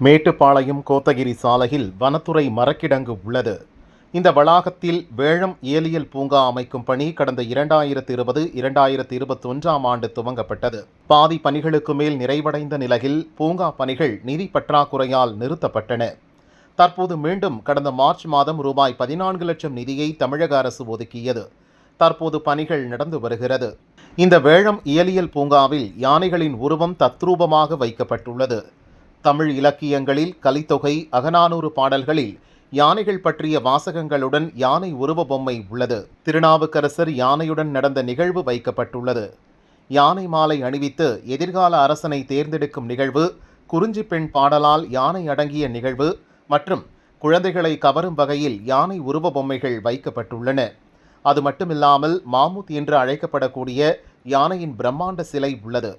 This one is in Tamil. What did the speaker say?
மேட்டுப்பாளையம் கோத்தகிரி சாலையில் வனத்துறை மரக்கிடங்கு உள்ளது. இந்த வளாகத்தில் வேழம் ஏலியல் பூங்கா அமைக்கும் பணி கடந்த 2020-2021 ஆண்டு துவங்கப்பட்டது. பாதி பணிகளுக்கு மேல் நிறைவடைந்த நிலையில் பூங்கா பணிகள் நிதி பற்றாக்குறையால் நிறுத்தப்பட்டன. தற்போது மீண்டும் கடந்த மார்ச் மாதம் ரூபாய் 14 லட்சம் நிதியை தமிழக அரசு ஒதுக்கியது. தற்போது பணிகள் நடந்து வருகிறது. இந்த வேழம் இயலியல் பூங்காவில் யானைகளின் உருவம் தத்ரூபமாக வைக்கப்பட்டுள்ளது. தமிழ் இலக்கியங்களில் கலித்தொகை, அகநானூறு பாடல்களில் யானைகள் பற்றிய வாசகங்களுடன் யானை உருவ பொம்மை உள்ளது. திருநாவுக்கரசர் யானையுடன் நடந்த நிகழ்வு வைக்கப்பட்டுள்ளது. யானை மாலை அணிவித்து எதிர்கால அரசனை தேர்ந்தெடுக்கும் நிகழ்வு, குறிஞ்சி பெண் பாடலால் யானை அடங்கிய நிகழ்வு மற்றும் குழந்தைகளை கவரும் வகையில் யானை உருவ பொம்மைகள் வைக்கப்பட்டுள்ளன. அது மட்டுமில்லாமல் மாமுத் என்று அழைக்கப்படக்கூடிய யானையின் பிரம்மாண்ட சிலை உள்ளது.